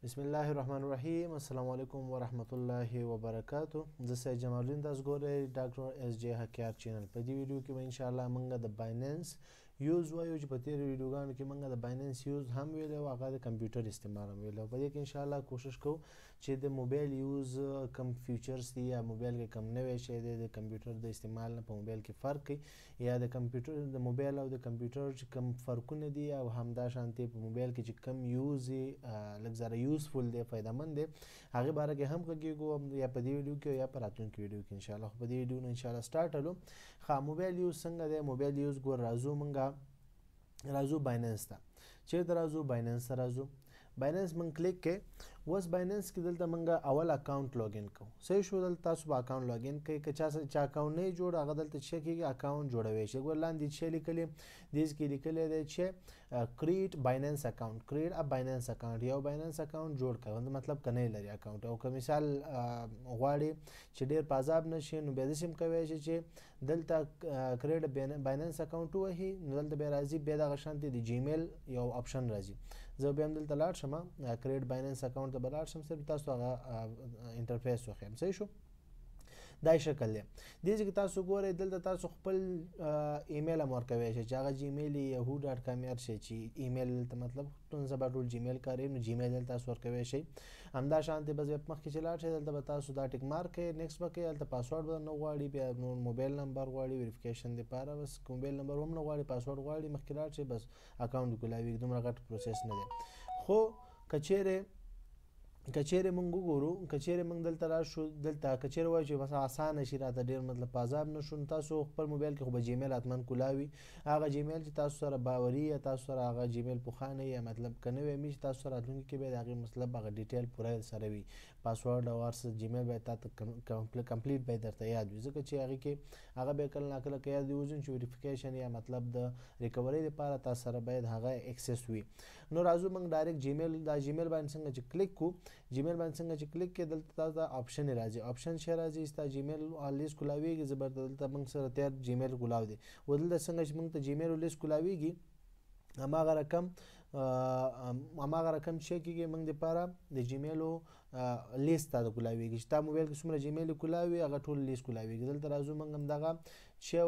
بسم الله الرحمن الرحیم. السلام علیکم ورحمت الله وبرکاتو. زه سید جمال الدین تاسو ګورئ ډاکټر اس جے حقیار چینل. په دې ویډیو کې به ان شاء الله موږ د بایننس یوز وایو چې په تیر ویډیوګانو کې موږ د بایننس یوز هم ویل او هغه د کمپیوټر استعمال هم ویل. په دې کې ان شاء الله کوشش کوو چې د موبایل یوز کم فیچرز دي یا موبایل کې کم نوی شی دی د کمپیوټر د استعمال نه په موبایل کې فرق کوي یا د کمپیوټر د موبایل او د کمپیوټر چې کم فرقونه دي او همدا شانتي په موبایل کې چې کم یوز لږ زره یوزفول دی فایدهمند دی هغه باره کې هم غږیږو یا په دې ویډیو کې یا په راتلونکي ویډیو کې ان شاء الله. په دې ویډیو نه ان شاء الله سٹارټ کړو. خا موبایل یوز څنګه دی؟ موبایل یوز ګور راځو بایننس ته. چیرته راځو؟ بایننس ته راځو. بایننس من کلیک کې اوس بایننس کې دلته موږ اول اکاونټ لاګین کوو. صحیح شو؟ دلته تاسو به اکاونټ لاګین کوئ. که چا اکاونټ نه جوړ هغه دلته چې کېږي اکاونټ جوړوي شي. ګور لاندې چې لیکلي دیس کې لیکلي دی چې کریټ بایننس اکاونټ، کریټ ا بایننس اکاونټ. یو بایننس اکاونټ جوړ کړه مطلب کنه لري اکاونټ او که مثال غواړي چې ډیر پازاب نشي نو به دسم کوي چې دلته کریټ بایننس اکاونټ وهي نو دلته به راځي به د غشانتي د جیمیل یو اپشن راځي. زه به هم دلته لاړ شم کریټ بایننس اکاونټ ته بلاړ شم صرف تاسو هغه انټرفیس وخیم. صحیح شو؟ دا شکل دی. دې چې تاسو ګورئ دلته تاسو خپل ایمیل هم ورکوي چې هغه جیمیل yahoo.com یا شي چې ایمیل ته مطلب ټول زبر ټول جیمیل کاروي نو جیمیل تاسو ورکوي شي. همدا شانتي بس مخکې چې لاړ شي دلته تاسو دا ټیک مارک کې نیکسټ وکړئ. دلته پاسورډ به نه غواړي بیا نو موبایل نمبر غواړي ویریفیکیشن لپاره بس موبایل نمبر هم نه غواړي پاسورډ غواړي مخکې لاړ شي بس اکاونټ کولاوي. دومره غټ پروسس نه دی. خو کچېره مونږ وګورو کچېره مونږ دلته راشو دلته کچېره وایي چې بس اسانه شي راته ډیر مطلب پازاب نشو. تاسو خپل موبایل کې خو به جیمیل اتمن کولاوي هغه جیمیل چې تاسو سره باوري یا تاسو سره هغه جیمیل پوخانه یا مطلب کنه وي می تاسو سره راتلونکي کې به هغه مطلب هغه ډیټیل پوره سره وي پاسورډ او ارس جیمیل به تاسو کمپلیټ به درته یاد وي ځکه چې هغه کې هغه به کله ناکله کې یاد وي چې ویریفیکیشن یا مطلب د ریکوري لپاره تاسو سره باید هغه اکسس وي. نو راځو موږ ډایرکټ جیمیل دا جیمیل باندې څنګه چې کلیک کو جیمیل باندې څنګه چې کلیک کې دلته تاسو آپشن راځي آپشن شي راځي ستا جیمیل لیست کولاویږي زبر دلته موږ سره تیار جیمیل کولاو دي ودلته څنګه چې موږ ته جیمیل لیست کولاویږي هماغه رقم چې کېږي موږ لپاره د جیمیلو لیست ته کولاویږي چې تا موبایل کې څومره جیمیل کولاوي هغه ټول لیست کولاویږي. دلته راځو موږ هم دغه چې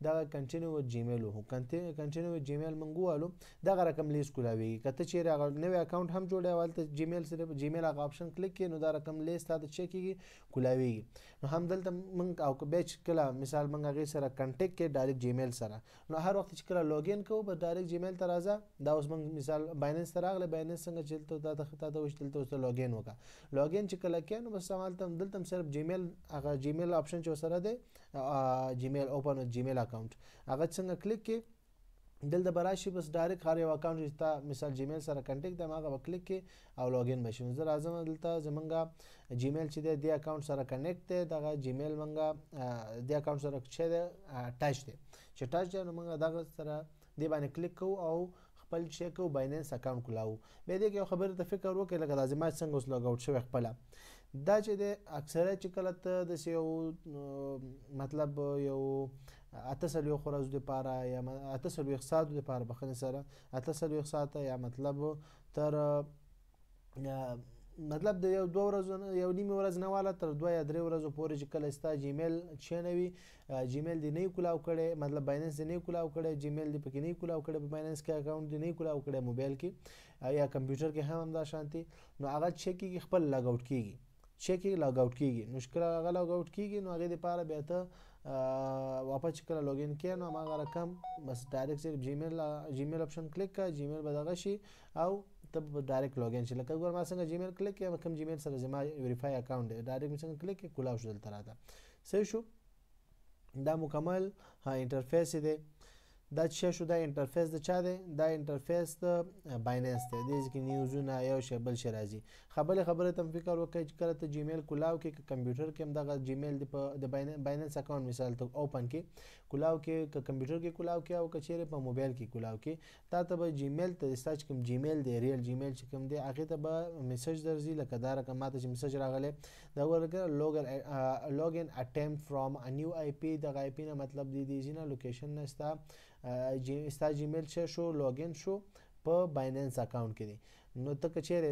دا کنټینیو جیمیل وو کنټینیو جیمیل منګوالو دا رقم لیست کولاوي. کته چې هغه نوې اکاونټ هم جوړه والته جیمیل سره جیمیل هغه اپشن کلیک کړئ نو دا رقم لیست ته چک کیږي کولاوي. نو هم دلته موږ او بیچ کله مثال موږ هغه سره کنټیکټ کې ډایرکټ جیمیل سره نو هر وخت چې کله لاګین کوو به ډایرکټ جیمیل ته راځه. دا اوس موږ مثال بایننس ته راغله بایننس څنګه چلته دا ته وشتلته اوس لاګین وکړه لاګین چې کله کینو بس سوالته دلته صرف جیمیل هغه جیمیل اپشن چې سره دی جیمیل اوپن جیمیل اکاونټ هغه څنګه کلیک کې دلته براشي بس ډایرکټ هر یو اکاونټ چې تا مثال جیمیل سره کنټیکټ دی هغه کلیک کې او لاګین بشي. زه راځم دلته زمونږه جیمیل چې دی د اکاونټ سره کنیکټ دی دغه جیمیل مونږه د اکاونټ سره چې دی ټچ دی چې ټچ دی نو مونږ دغه سره دی باندې کلیک کوو او خپل چیک او بایننس اکاونټ کولاو. به دې کې یو خبره ته فکر وکړئ لکه لازم څنګه اوس لاګ اوټ شوی خپل دا چې د اکثره چې کله ته د یو مطلب یو اتصل یو خورز د پاره یا اتصل یو ساعت د پاره بخنه سره اتصل یو ساعت یا مطلب تر مطلب د یو 2 ورځې یو نیمه ورځ نه والا تر 2 یا 3 ورځې پورې چې کله ستا جیمیل چینوي جیمیل دی نه کولاو کړي مطلب بایننس دی نه کولاو کړي جیمیل دی پکې نه کولاو کړي بایننس کې اکاونټ دی نه کولاو کړي موبایل کې یا کمپیوټر کې هم دا شانتي نو هغه چک کیږي خپل لاګ اوټ کیږي چک لاګ اوټ کیږي مشکل هغه لاګ اوټ کیږي نو هغه لپاره بیا ته واپس کله لاګین کړئ نو هغه رقم بس ډایرکټ صرف جیمیل اپشن کلیک کړه جیمیل بدغه شي او تب ډایرکټ لاګین شي. لکه ګور ما څنګه جیمیل کلیک کړم کوم جیمیل سره زما ویریفای اکاونټ دی ډایرکټ څنګه کلیک کړ کولاو شو دلته راته. صحیح شو؟ دا مکمل انټرفیس دی. دا چې شو دا انټرفیس د چا دی؟ دا انټرفیس د بایننس دی. د کې نیوزونه یو شی بل شی راځي. خبره تم فکر وکړئ چې کله ته جیمیل کولاو کې کمپیوټر کې هم دغه جیمیل د بایننس اکاونټ مثال ته اوپن کې کولاو کې کمپیوټر کې کولاو کې او کچېره په موبایل کې کولاو کې تا ته به جیمیل ته سټاچ کوم جیمیل دی ریل جیمیل چې کوم دی هغه ته به میسج درځي لکه دا رقم ماته چې میسج راغله دا ورګه لوګین اټمپټ فرام ا نیو آی پی د آی پی نه مطلب دی نه لوکیشن نه ستا جیمیل چې شو لاګین شو په بایننس اکاونټ کې دی. نو ته که چیرې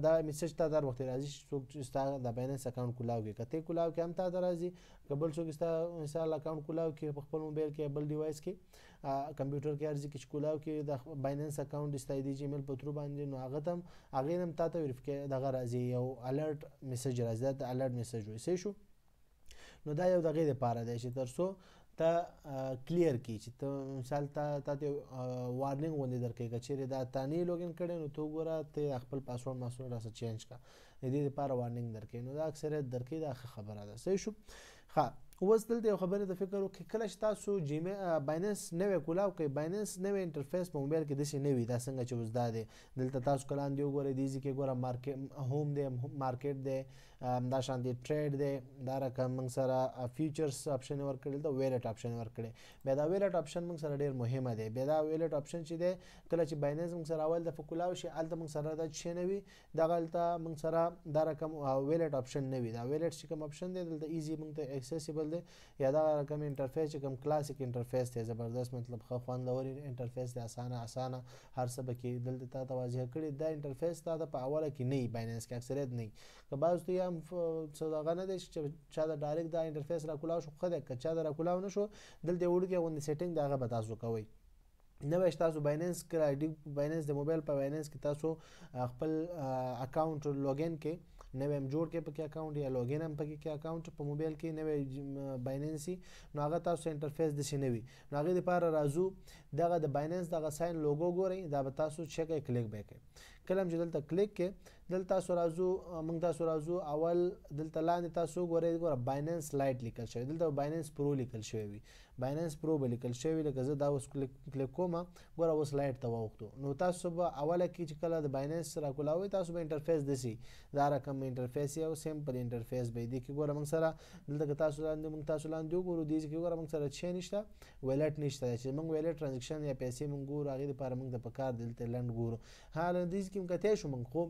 دا میسج تا در وخت راځي چې څوک چې ستا د بایننس اکاونټ کولاو کړي، که ته یې کولاو کړې هم تا ته راځي، که بل څوک ستا مثال اکاونټ کولاو کړي په خپل موبایل کې بل ډیوایس کې کمپیوټر کې ارزي کې چې کولاو کړي د بایننس اکاونټ د ستا د جیمیل په تھرو باندې، نو هغې هم تا ته ویریفیکیشن دغه راځي، یو الرټ میسج راځي، دا د الرټ میسج وایي. صحیح شو؟ نو دا یو دغې دپاره دی چې تر څو ته کلیر کړي چې ته مثال تا ته وارننګ غوندې درکوي که چیرې دا تا نه لوګین کړی نو ته وګوره ته خپل پاسورډ ماسورډ راسه چینج کړه، د دې دپاره وارننګ درکوي. نو دا اکثریت درکوي، دا ښه خبره ده. صحیح شو؟ ښه، اوس دلته یو خبرې ته فکر وکړئ، کله چې تاسو بایننس نوی کولاو کوئ، بایننس نوی انټرفیس په موبایل کې داسې نه وي، دا څنګه چې اوس دا دی. دلته تاسو که لاندې وګورئ دې ځای کې ګوره هوم دی، مارکیټ دی، دا شانتې ټریډ دی، دا رقم موږ سره فیچرز اپشن یې ورکړی، دلته ویلټ اپشن یې ورکړی. بیا دا ویلټ اپشن موږ سره ډېر مهمه دی. بیا دا ویلټ اپشن چې دی کله چې بایننس موږ سره اول دفعه کولاو شي هلته موږ سره دا شی نه وي، دغه هلته موږ سره دا رقم ویلټ اپشن نه وي. دا ویلټ چې کوم اپشن دی دلته ایزي موږ ته اکسیسیبل دی، یا دا رقم انټرفیس چې کوم کلاسیک انټرفیس دی، زبردست مطلب ښه خوندور انټرفیس دی، اسانه هر څه پکې دلته تا ته واضح کړي. دا انټرفیس تا ته په اوله کې نه وي، بایننس کې اکثریت نه وي. که بعض ته هم څه دغه نه دی چې چا د ډایرکټ دا انټرفیس راکولاو شو ښه دی، که چا د راکولاو نه شو دلته یو وړوکی غوندې سیټینګ دی هغه به تاسو کوئ. نوی چې تاسو بایننس کې بایننس د موبایل په بایننس کې تاسو خپل اکاونټ لوګین کې نوی هم جوړ کې پکې اکاونټ یا لوګین هم پکې کې اکاونټ په موبایل کې نوی بایننس نو هغه تاسو انټرفیس داسې نه وي. نو هغې دپاره راځو دغه د بایننس دغه ساین لوګو ګورئ، دا به تاسو چک کړئ، کلیک به یې کړئ. کله هم چې دلته کلیک کې دلته تاسو راځو اول دلته لاندې تاسو ګورئ بایننس لایټ لیکل شوی، دلته بایننس پرو لیکل شوی وي، بایننس پرو به لیکل شوی. لکه زه دا اوس کلیک کوم ګوره اوس لایټ ته واوښتو. نو تاسو به اوله کې چې کله د بایننس راکولاوئ تاسو به انټرفیس داسې دا رقم انټرفیس یو سمپل انټرفیس به دې کې ګوره موږ سره دلته که تاسو لاندې وګورو دې کې ګوره موږ سره څه نشته، ویلټ نشته چې موږ ویلټ ټرانزیکشن یا پیسې موږ ګورو، هغې دپاره موږ ته پکار دلته لنډ ګورو. حالا دې کې کتی شو موږ خو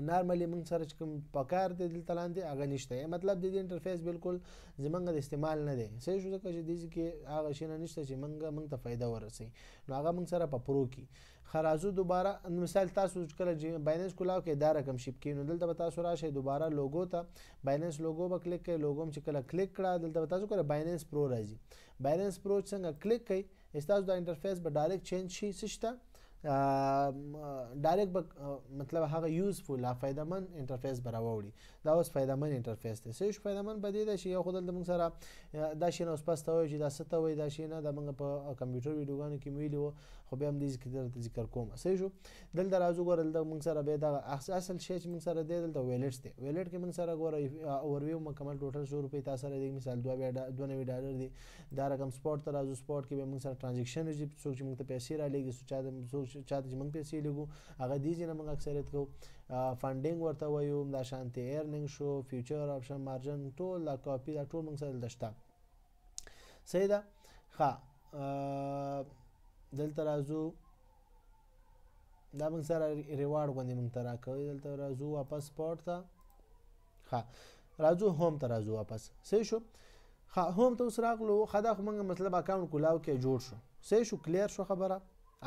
نارملی موږ سره چې کوم پکار دی دلته لاندې هغه نشته، مطلب د دې انټرفیس بالکل زموږ د استعمال نه دی. صحیح شو؟ ځکه چې دې کې هغه شی نه نشته چې موږ ته فایده ورسوي، نو هغه موږ سره په پرو کې. ښه راځو دوباره مثال تاسو کله بایننس کولاو کې دا رقم شیپ کړئ نو دلته به تاسو راشئ دوباره لوګو ته، بایننس لوګو به کلیک کړئ. لوګو چې کله کلیک کړه دلته به تاسو ګوره بایننس پرو راځي. بایننس پرو څنګه کلیک کړئ ستاسو دا انټرفیس به ډایرکټ چینج شي، څه شته ډایرکټ به مطلب هغه یوزفول فایده مند انټرفیس به راوړي. دا اوس فایده مند انټرفیس دی. صحیح شو؟ فایده مند به دې ده چې یو خو دلته موږ سره دا شی نه اوس پس ته وایو چې دا څه ته وایي، دا شی نه دا موږ په کمپیوټر ویډیوګانو کې ویلي وو، خو بیا هم دې کې درته ذکر کوم. صحیح شو؟ دلته راځو ګوره دلته موږ سره بیا دغه اصل شی چې موږ سره دی دلته ویلټس دی. ویلټ کې موږ سره ګوره اورویو مکمل ټوټل 100 روپۍ تا سره دی، مثال $2 دی. دا رقم سپورټ ته راځو، سپورټ کې به موږ سره ټرانزیکشن راځي، څوک چې موږ ته پیسې رالیږي، چاته چې موږ پیسې لیږو هغه دې ځای نه موږ اکثریت کوو. فنډینګ ورته وایو، دا شانتې ایرننګ شو، فیوچر اپشن، مارجن، ټول دا کاپي دا ټول موږ سره دلته شته. صحیح ده؟ ښه دلته راځو دا موږ سره ریوارډ غوندې موږ ته راکوي. دلته راځو واپس سپورټ ته، ښه راځو هوم ته راځو واپس. صحیح شو؟ ښه هوم ته اوس راغلو. ښه دا خو موږ مطلب اکاونټ کولاو کې جوړ شو. صحیح شو؟ کلیر شو خبره؟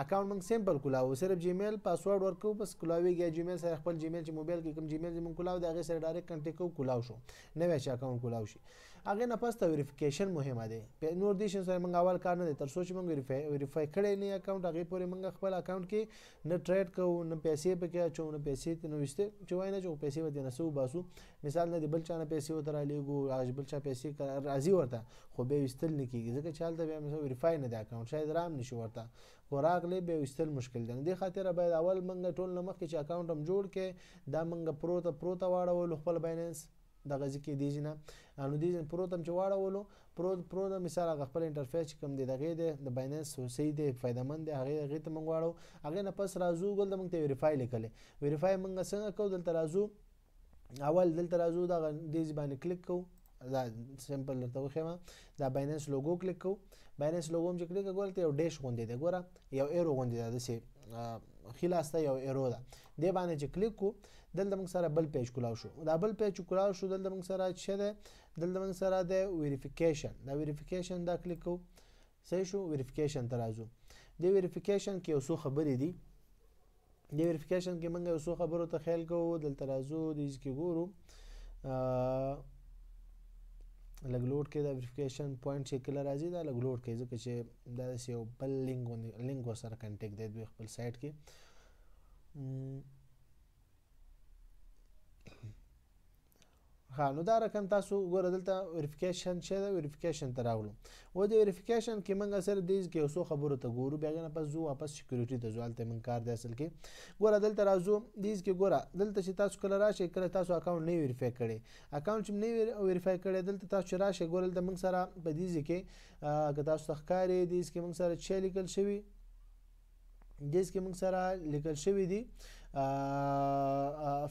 اکاونټ موږ سمپل کولاو، صرف جیمیل پاسورډ ورکوو بس کولاویږي. جیمیل سره خپل جیمیل چې موبایل کې کوم جیمیل چې موږ کولاو د هغې سره ډایرکټ کنټیکټ کوو، کولاو شو. نوی چې اکاونټ کولاو شي هغې نه پس ته ویریفیکیشن مهمه دی. نور دې شیانو سره موږ اول کار نه دی، تر څو چې موږ ویریفای کړی نه اکاونټ هغې پورې موږ خپل اکاونټ کې نه ټریډ کوو، نه پیسې پکې اچوو، نه پیسې ترې نه ویستې چې وایي نه چې پیسې به ترې نه څه وباسو. مثال نه د بل چا نه پیسې ورته رالیږو، هغه بل چا پیسې راځي ورته خو بیا ویستل نه کېږي، ځکه چې هلته بیا مثلا ویریفای نه دی اکاونټ، شاید رام نه شي ورته، خو راغلی بیا ویستل مشکل دی. نو دې خاطره باید اول موږ ټول نه مخکې چې اکاونټ هم جوړ کړې دا موږ پرو ته واړولو خپل بایننس دغه ځای کې دې ځای نه، نو دې ځای پرو ته هم چې واړولو پرو د مثال هغه خپل انټرفیس چې کوم دی دغې دی د بایننس صحیح دی فایده مند دی هغې ته موږ واړو. هغې نه پس راځو دلته موږ ته ویریفای لیکلی. ویریفای موږ څنګه کوو؟ دلته راځو اول دلته راځو دغه دې ځای باندې کلیک کوو، دا سمپل درته وښیم، دا بایننس لوګو کلیک کوو. بایننس لوګو هم چې کلیک کوو دلته یو ډیش غوندې دی، ګوره یو ایرو غوندې ده، داسې ښي لاس ته یو ایرو ده، دې باندې چې کلیک کوو دلته موږ سره بل پیج کولاو شو. دا بل پیج چې کولاو شو دلته موږ سره څه دی؟ دلته موږ سره دی ویریفیکیشن. دا ویریفیکیشن دا کلیک کوو. صحیح شو؟ ویریفیکیشن ته راځو. دې ویریفیکیشن کې یو څو خبرې دي. د ویریفیکیشن کې موږ یو څو خبرو ته خیال کوو. دلته راځو دې کې ګورو لږ لوډ کې دا ویریفیکیشن پوینټ چې کله راځي دا لږ لوډ کوي ځکه چې دا داسې یو بل لینک ورسره کنټیکټ دی دوی خپل سایټ کې. ها نو دا رقم تاسو ګوره دلته ویریفیکیشن چې دا ویریفیکیشن ته راغلو. و د ویریفیکیشن کې موږ سره دې کې یو څو خبرو ته ګورو بیا نه پس ځو واپس سکیورټي ته ځو. هلته موږ کار دی اصل کې. ګوره دلته راځو دې کې ګوره دلته چې تاسو کله راشئ کله تاسو اکاونټ نه ویریفای کړی اکاونټ چې نه ویریفای کړی دلته تاسو چې راشئ ګوره دلته موږ سره په دې کې که تاسو ته ښکاري دې کې موږ سره چې لیکل شوي دې کې موږ سره لیکل شوي دي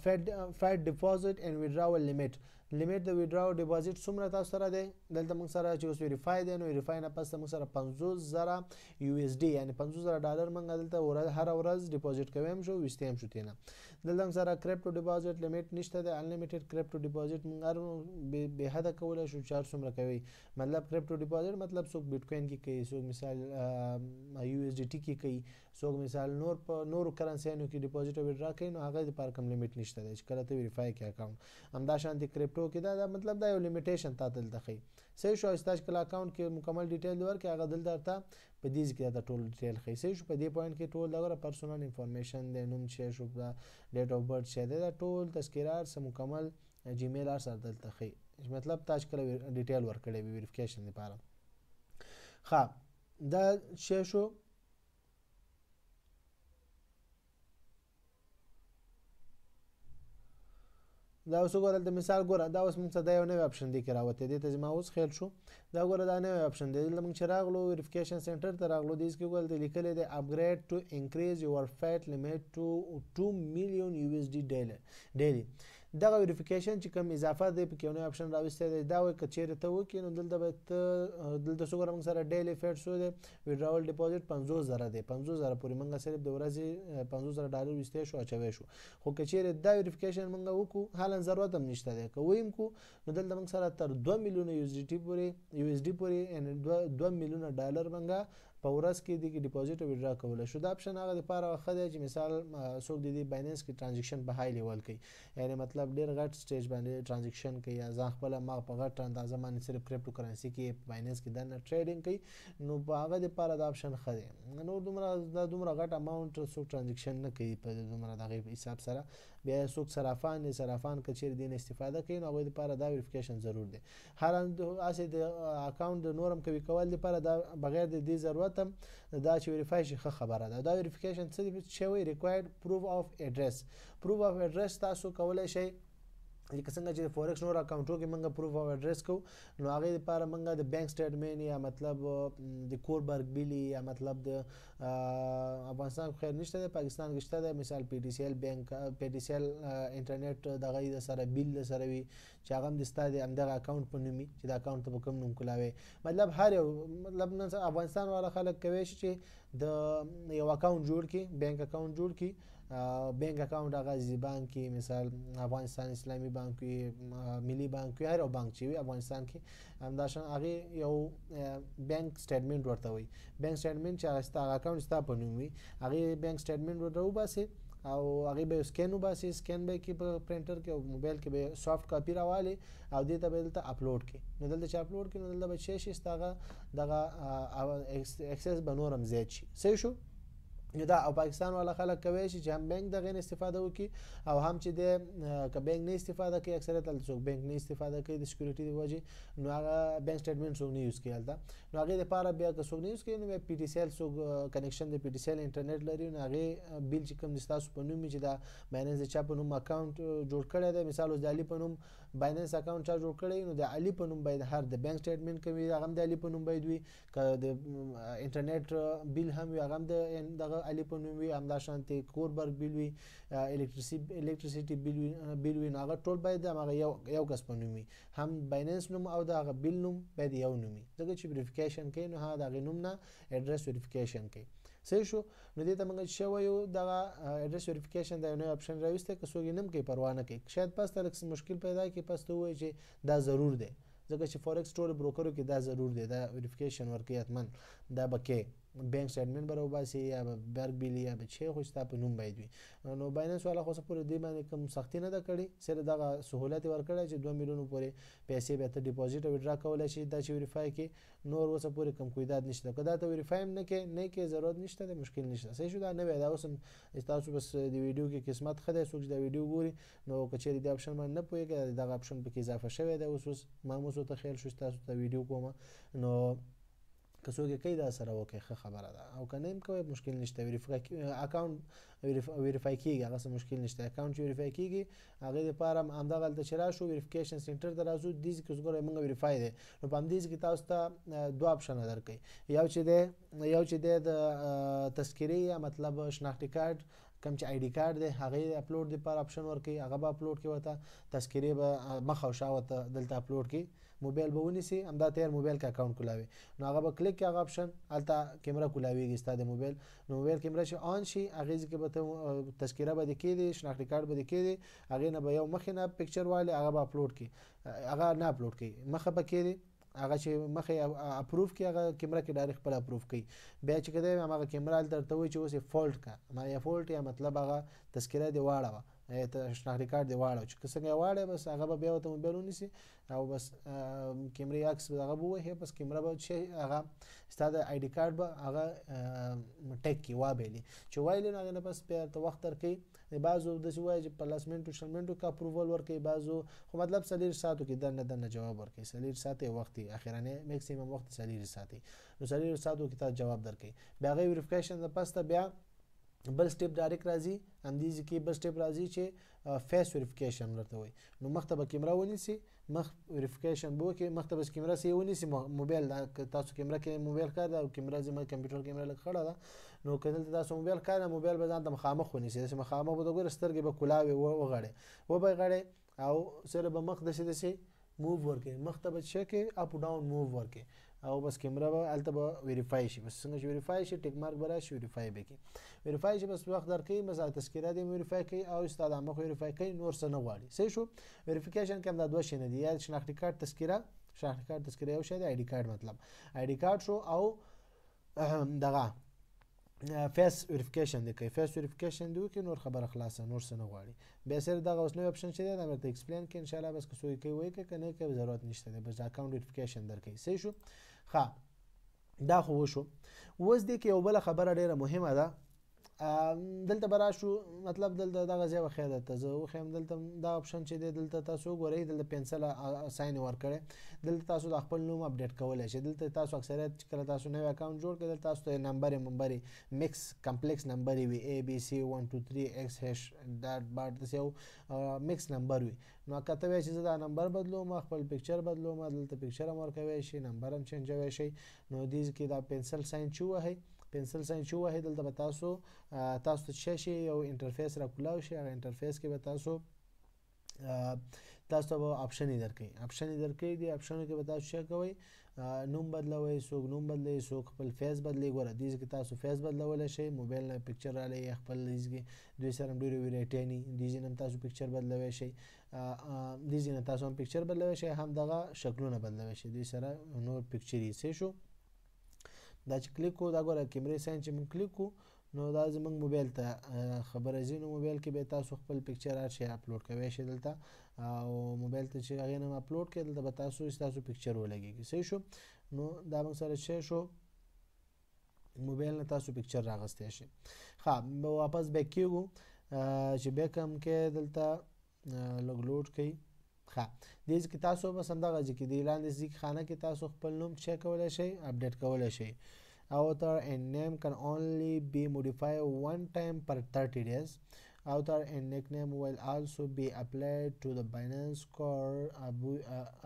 فیډ ډیپوزټ اینډ ویډراول لیمټ د ویډراو ډیپوزټ څومره تاسو سره دی. دلته موږ سره چې اوس ویریفای دی نو ویریفای نه پس موږ سره 50,000 USD یعنی 50,000 ډالر موږ دلته هر ورځ ډیپوزټ کوي شو وستیم شو تینه. دلته موږ سره کریپټو ډیپوزټ لیمټ نشته دی. انلیمیټډ کریپټو ډیپوزټ موږ به حد کولای شو چار څومره کوي مطلب کریپټو ډیپوزټ مطلب څوک بیټکوین کې کوي څوک مثال USDT کې کوي څوک مثال نور کرنسیانو کې ډیپوزټ او ویډرا کوي نو هغه لپاره کوم لیمټ نشته دی چې کله ته ویریفای کې اکاونټ همدا شانتي کریپټو کې دا مطلب دا یو لیمیټیشن تا دلته خي صحیح شو. استاج کله اکاونټ کې مکمل ډیټیل ورکړي هغه دلته ته په دې کې دا ټول ډیټیل خي صحیح شو. په دې پوینټ کې ټول دا پرسونل انفارمیشن د نوم چې شو ډیټ اف برث شه دا ټول تذکرات سم مکمل جیمیل ار سره دلته خي مطلب تاج کله ډیټیل ورکړي ویریفیکیشن لپاره. ها دا شه شو. دا اوس ګوره د مثال ګوره دا اوس موږ ته دا یو نوی اپشن دی کې راوته دي ته زما اوس خیال شو دا ګوره دا نوی اپشن دی موږ چې راغلو ویریفیکیشن سنټر ته راغلو دې کې ګول دی لیکل دی اپګریډ ټو انکریز یور فیټ لیمټ ټو 2 میلیون USD ډیلی. دغه ویریفیکیشن چې کوم اضافه دی په کې یو نوی اپشن راوسته دی دا وایي که چیرې ته وکړې نو دلته به ته دلته څو ګوره موږ سره ډیلی فیټ شو دی ویډراول ډیپوزټ 50,000 دی 50,000 پورې موږ صرف د ورځې 50,000 ډالر وستی شو اچوي شو. خو که چیرې دا ویریفیکیشن موږ وکړو حالا ضرورت هم نشته دی که ویم کو نو دلته موږ سره تر 2 میلیونه USD پورې یعنی 2 میلیونه ډالر موږ په ورځ کې د ډیپوزټ او ویډرا کولای شو. دا اپشن هغه لپاره ښه دی چې مثال څوک د بایننس کې ترانزیکشن په های لیول کوي یعنی مطلب ډیر غټ سټیج باندې ترانزیکشن کوي یا ځان خپل ما په غټ اندازه باندې صرف کریپټو کرنسي کې بایننس کې دنه ټریډینګ کوي نو په هغه لپاره دا اپشن ښه دی. نو دومره غټ اماونټ څوک ترانزیکشن نه کوي په دومره دغه حساب سره بیا څوک صرافان کچیر دین استفاده کوي نو هغه لپاره دا ویریفیکیشن ضرور دی. هر اسې د اکاونټ د نورم کوي کول لپاره دا بغیر د دې ضرورت دا چې ویریفای شي خبره ده. دا ویریفیکیشن څه دی چې وی ریکوایرډ پروف اف ایډریس تاسو کولای شئ لکه څنګه چې فورکس نور اکاونټو کې موږ پروف اف ایډریس کو نو هغه لپاره موږ د بانک سټیټمنټ یا مطلب د کوربرګ بیل یا مطلب د افغانستان خیر نشته د پاکستان کې شته د مثال PTCL بانک PTCL انټرنیټ دغه د سره بیل سره وي چې هغه د ستاد همدغه اکاونټ په نومي چې د اکاونټ په کوم نوم کولاوي مطلب هر یو مطلب نن افغانستان والا خلک کوي چې د یو اکاونټ جوړ کی بانک اکاونټ جوړ کی بانک اکاونټ هغه زی بانک کې مثال افغانستان اسلامي بانک وي ملي بانک وي هر یو بانک چې وي افغانستان کې همداشان هغه یو بانک سټیټمنټ ورته وي بانک سټیټمنټ چې هغه اکاونټ ستا په نوم وي هغه بانک سټیټمنټ ورته وباسي او هغه به سکین وباسي سکین به کې په پرینټر کې او موبایل کې به سافت کاپی راوالي او دې ته به دلته اپلوډ کې نو دلته چې اپلوډ کې نو دلته به شي ستاغه دغه اکسس بنورم زیات شي صحیح شو. نو دا او پاکستان والا خلک کوي چې هم بانک دغه استفاده وکي او هم چې د ک بانک نه استفاده کوي اکثریت څوک بانک نه استفاده کوي د سکیورټي دی وجه نو هغه بانک سټیټمنټ څوک نه یوز کوي نو هغه لپاره بیا که څوک نه یوز کوي نو PTCL څوک کنیکشن د PTCL انټرنیټ لري نو هغه بیل چې کوم د تاسو په نوم چې دا بایننس چا په نوم اکاونټ جوړ کړی دی مثال اوس د علي په نوم بایننس اکاونټ چا جوړ کړی نو د علي په نوم باید هر د بانک سټیټمنټ کوي هغه د علي په نوم باید وي که د انټرنیټ بیل هم وي هغه دغه علي په نوم وي همدا شانتي کوربرګ بیل وي الکتریسيټي بیل وي هغه ټول باید هغه یو کس په نوم وي هم بایننس نوم او دغه بیل نوم باید یو نوم وي ځکه چې ویریفیکیشن کوي نو هغه دغه نوم نه ایډریس ویریفیکیشن کوي صحیح شو. نو دې ته موږ چې وایو دغه ایډریس ویریفیکیشن دا یو اپشن راوسته که څوک نیم کوي پروا نه کوي شاید پس تر مشکل پیدا کی پس ته وایي چې دا ضرور دی ځکه چې فورکس ټول بروکرو کې دا ضرور دی دا ویریفیکیشن ورکوي اتمن دا بکې بینک سټیټمنټ به راوباسي یا به برګ بیل یا به چې خو ستا په نوم باید وي. نو بایننس والا خو څه پورې دې باندې کوم سختي نه ده کړې، صرف دغه سهولت یې ورکړی چې 2 میلیونو پورې پیسې بیا ته ډیپوزیټ او وډرا کولی شي. دا چې ویریفای کې نور اوسه پورې کوم کویداد نشته، که دا ته ویریفای هم نه کې ضرورت نشته دی، مشکل نشته. صحیح شو. دا نوی دا اوس هم تاسو بس د ویډیو کې قسمت ښه دی، څوک چې دا ویډیو ګوري نو که چېرې دې اپشن باندې نه پوهېږي دغه اپشن پکې اضافه شوی دی. اوس ما هم اوس ورته خیال شو چې تاسو ته ویډیو کومه، نو که څوک یې کوي دا سره وکړئ، ښه خبره ده. او که نه هم کوئ مشکل نشته. اکاونټ ویریفای کېږي، هغه څه مشکل نشته. اکاونټ چې ویریفای کېږي هغې دپاره هم همدغه هلته چې راشو ویریفیکیشن سینټر ته راځو، دې ځای کې اوس ګوره موږ ویریفای دی، نو په همدې ځای کې تاسو ته 2 اپشنه درکوي. یو چې دی د تذکرې یا مطلب شناختي کارت کوم چې آی ډي کارت دی هغې اپلوډ دپاره اپشن ورکوي، هغه به اپلوډ کړي ورته. تذکرې به مخ او شا ورته دلته اپلوډ کړي، موبایل به ونیسي، همدا تیار موبایل کې اکاونټ کولاوي، نو هغه به کلیک کړي هغه اپشن، هلته کیمره کولاویږي ستا د موبایل. نو موبایل کیمره چې آن شي هغې ځای کې به ته تذکره به دې کېږدي، شناختي کارت به دې کېږدي، هغې نه به یو مخې نه پکچر والي هغه به اپلوډ کړي، هغه نه اپلوډ کوي، مخه به کېږدي، هغه چې مخې اپروف کړي هغه کیمره کې ډایرکټ خپل اپروف کوي. بیا چې که دی هماغه کیمره هلته درته وایي چې اوس یې فولټ کړه، یا فولټ یا مطلب هغه تذکره دې واړوه، شناختي کارت دې واړوه، چې که څنګه یې واړوې بس هغه به بیا ورته موبایل ونیسي او بس کیمرې عکس به هغه به ووهي، بس کیمره به چې هغه ستا د آی ډي کارت به هغه ټیک کړي، وابیلي، چې وایلي نو هغې نه بس بیا ته وخت درکوي. بعضو داسې وایي چې په 10 منټو 20 منټو کې اپروول ورکوي، بعضو خو مطلب 4 ساعتو کې دننه جواب ورکوي. 4 ساعته وخت یې اخرنی میکسیمم وخت 4 ساعته، نو 4 ساعتو کې تا جواب درکوي. بیا هغې ویریفیکیشن نه پس ته بیا بل سټیپ ډایرکټ راځي، همدې ځای کې بل سټیپ راځي چې فیس ویریفیکیشن ورته وایي. نو مخ ته به کیمره ونیسي، مخ ویریفیکیشن به وکړي، مخ ته به کیمره سې ونیسي، موبایل تاسو کیمره کې موبایل کار ده او کیمره زما کمپیوټر کیمره لږ خړه ده، نو که دلته تاسو موبایل کار ده موبایل به ځان ته مخامخ ونیسي، داسې مخامخ به ته ګورئ سترګې به کولاوې وغړې وبه غړې او سره به مخ داسې موو ورکړي، مخ ته به څه کوي اپ ډاون موو ورکړي او بس کیمره به هلته به ویریفای شي. بس څنګه چې ویریفای شي ټیک مارک به راشي، ویریفای به کړي، ویریفای شي بس وخت درکوي، بس تذکره دې ویریفای کوي او ستا د مخ ویریفای کوي، نور څه نه غواړي. صحیح شو. ویریفیکیشن کې هم دا 2 شیونه دي، یا شناختي کارت تذکره، شناختي کارت تذکره یو شی دی، آی ډي کارت مطلب آی ډي کارت شو، او دغه فیس ویریفیکیشن دی کوي، فیس ویریفیکیشن دی وکړي، نور خبره خلاصه، نور څه نه غواړي. بیا صرف دغه اوس نوی اپشن چې دی دا درته ایکسپلین کړي انشاءالله، بس که څوک کوي وایي که نه کوي ضرورت نشته دی، بس اکاونټ ویریفیکیشن درکوي. صحیح شو. ښه دا خو وشو. اوس دې کې یو بله خبره ډېره مهمه ده، دلته به راشو، مطلب دلته دغه ځای به ښه درته زه وښیم. دلته دا اپشن چې دی دلته تاسو وګورئ، دلته پنسل ساین یې ورکړی، دلته تاسو د خپل نوم اپډیټ کولی شئ. دلته تاسو اکثریت چې کله تاسو نوی اکاونټ جوړ کړئ دلته تاسو ته نمبرې میکس کمپلیکس نمبرې وي، A B C 1 2 3 X هش ډاټ باټ داسې یو میکس نمبر وي. نو که ته وایې چې زه دا نمبر بدلوم، خپل پکچر بدلوم، دلته پکچر هم ورکوی شي، نمبر هم چینجوی شي. نو دې کې دا پنسل ساین چې ووهئ، پنسل ساین چې ووهئ دلته به تاسو ته څه شي یو انټرفیس راکولاو شي، هغه انټرفیس کې به تاسو ته به اپشن یې درکوي، دې اپشنو کې به تاسو څه کوئ، نوم بدلوئ، څوک نوم بدلوي، څوک خپل فیس بدلوي. ګوره دې کې تاسو فیس بدلولی شئ، موبایل نه پکچر رالی یا خپل دوی سره هم ډېرې ویرایټۍ دي، دې نه هم تاسو پکچر بدلوی شئ، دې نه تاسو هم پکچر بدلوی شئ، هم دغه شکلونه بدلوی شئ، دوی سره نور پکچر یې. صحیح شو. دا چې کلیک کو، دا ګوره کیمرې ساین چې موږ کلیک کو نو دا زموږ موبایل ته خبره ځي، نو موبایل کې به تاسو خپل پکچر هر شی اپلوډ کوی شئ دلته، او موبایل ته چې هغې نه اپلوډ کړئ دلته به تاسو پکچر ولګېږي. صحیح شو. نو دا موږ سره څه شو، موبایل نه تاسو پکچر راغستی شئ. ښه واپس بیک کېږو، چې بیک هم کې دلته لږ لوډ کوي. ښه دې کې تاسو بس همدغه ځای کې د لاندې ځای خانه کې تاسو خپل نوم څه کولی شئ، اپډیټ کولی شئ. Author and name can only be modified one time per 30 days. Author and nickname will also be applied to the Binance Core.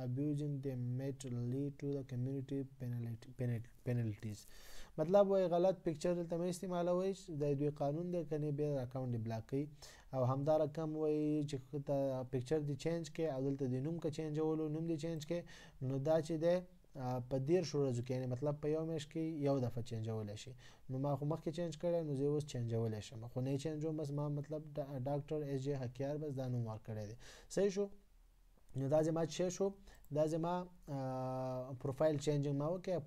Abusing them may lead to the community penalties. مطلب وای غلط پکچر دلته مې استعمالوئ، د دوی قانون دی، کنې بیا اکاونټ دې بلاک کوي. او همدا رقم وای چې پکچر دې چینج کړي او دلته د نوم که چینجولو نوم دې چینج کړي، نو دا چې دی په 13 ورځو کې، یعنې مطلب په یو میاشت کې یو دفعه چینجولی شي. نو ما خو مخکې چینج کړی، نو زه اوس چینجولی شم، خو نه یې چینجوم، بس ما مطلب ډاکټر SJ حکیار بس دا نوم ورکړی دی. صحیح شو. نو دا زما څه شو دا زما پروفایل چینجینګ ما وکړ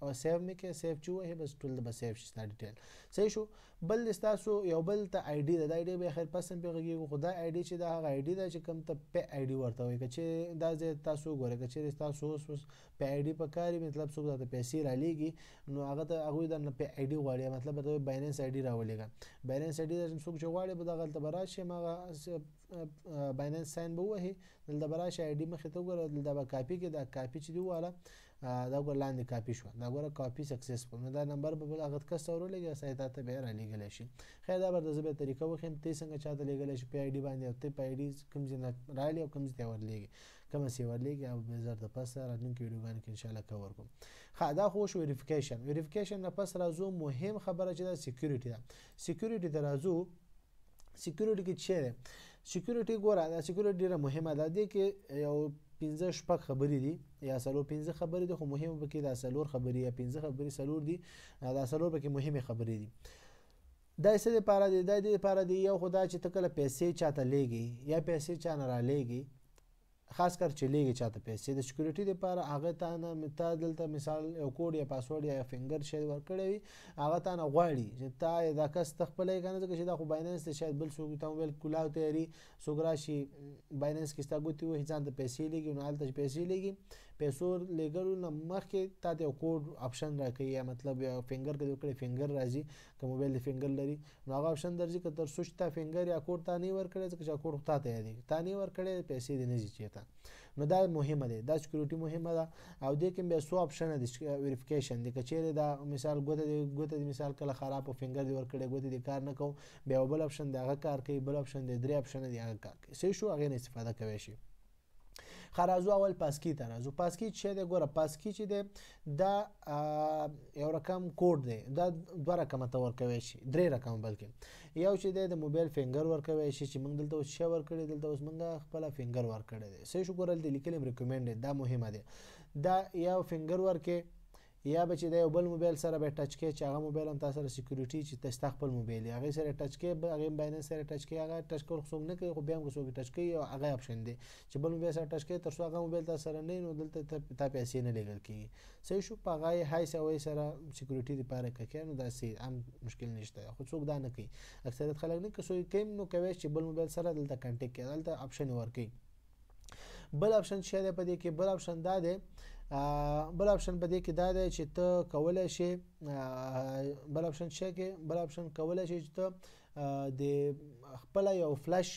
او سیو مې کې سیو چې وایي بس ټول به سیو شي ستا ډیټیل صحیح شو بل ستاسو یو بل ته آی ډي ده دا آی ډي به خیر پسند پې غږېږو خو دا آی ډي چې دا هغه آی ډي ده چې کوم ته پې آی ډي ورته وایي که چې دا ځای تاسو وګورئ که چېرې ستاسو اوس پې آی ډي پکار وي مطلب څوک درته پیسې رالیږي نو هغه ته هغوی درنه پې آی ډي غواړي مطلب به ته بایننس آی ډي راولېږه بایننس آی ډي څوک چې غواړي به دغلته به راشي هماغه بایننس ساین به ووهي دلته به راشي آی ډي مخې ته وګوره دلته به کاپي کې دا کاپي چې دی وواله دا ګوره لاندې کاپي شوه دا ګوره کاپي سکسسفل نو دا نمبر به بل هغه کس ته ورولېږي سړی تا ته به یې رالیږلی شي خیر دا به زه به طریقه وښیم ته یې څنګه چاته لیږلی شي په آی ډي باندې او ته په آی ډي کوم ځای نه راغلي او کوم ځای ته ورلیږي کومه سې ورلیږي او به زر د پسه راتلونکي ویډیوګانو کې انشاءالله کور کوم ښه دا خو شو ویریفیکیشن نه پس راځو مهم خبره چې دا سیکیورټي ده سیکیورټي ته راځو سیکیورټي کې څه دی سیکیورټي ګوره دا سیکیورټي ډېره مهمه ده دې کې یو 5-6 خبرې دي یا 4-5 خبرې دي خو مهمه پکې دا 4 خبرې یا 5 خبرې 4 دي دا 4 پکې مهمه خبرې دي دا څه لپاره دی دا دې لپاره دی یو خدا چې ته کله پیسې چاته لیږي یا پیسې چا نه رالیږي خاص کر چې لیږي چاته پیسې د سکیورټي لپاره هغه تا نه تا دلته مثال یو کوډ یا پاسورډ یا فنګر شی ورکړی وي هغه تا نه غواړي چې تا دا کس ته خپله یې که نه ځکه چې دا خو بایننس دی شاید بل څوک تا موبایل کلاو تیاري څوک راشي بایننس کې ستا ګوتې وهي ځان ته پیسې لیږي نو هلته چې پیسې لیږي پیسو لیږلو نه مخکې تا ته یو کوډ آپشن راکوي یا مطلب یو فنګر که دې وکړی فنګر راځي که موبایل دې فنګر لري نو هغه آپشن درځي که تر څو چې تا فنګر یا کوډ تا نه یې ورکړی ځکه چې کوډ خو تا ته یادېږي تا نه یې ورکړی پیسې دې نه ځي چېرته نو دا مهمه دی دا سکیورټي مهمه ده او دې کې بیا څو آپشنه دي ویریفیکیشن دی که چېرې دا مثال ګوته دې مثال کله خراب او فنګر دې ورکړی ګوتې دې کار نه کوو بیا یو بل آپشن دی هغه کار کوي بل آپشن دی 3 آپشنه دي هغه کار کوي صحیح شو هغې نه استفاده کوی شي ښه راځو اول پاسکي ته راځو پاسکي چې دی ګوره پاسکي چې دی دا یو رقم کوډ دی دا 2 رقمه ته ورکوی شي 3 رقمه بلکې یو چې دی د موبایل فنګر ورکوی شي چې موږ دلته اوس څه ورکړی دلته اوس موږ خپله فنګر ورکړی دی صحیح شو ګوره دلته لیکلی یم ریکمنډډ دا مهمه دی دا یو فنګر ورکې یا به چې د یو بل موبایل سره به ټچ کې چې هغه موبایل هم تاسو سره سکیورټي چې تاسو خپل موبایل هغه سره ټچ کې هغه بایننس سره ټچ کې هغه ټچ کول خو نه کوي خو بیا هم څوک ټچ کوي او هغه آپشن دی چې بل موبایل سره ټچ کوي تر څو هغه موبایل تاسو سره نه نو دلته ته پیسې نه لګل کیږي صحیح شو په هغه هاي سوي سره سکیورټي لپاره کوي نو دا سي هم مشکل نشته خو څوک دا نه کوي اکثریت خلک نه کوي کوم نو کوي چې بل موبایل سره دلته کانټیکټ کوي دلته آپشن ورکي بل آپشن شه دی په دې کې بل آپشن دا دی بل آپشن په دې کې دا دی چې ته کولای شي بل آپشن شه کې بل آپشن کولای شي چې ته د خپل یو فلش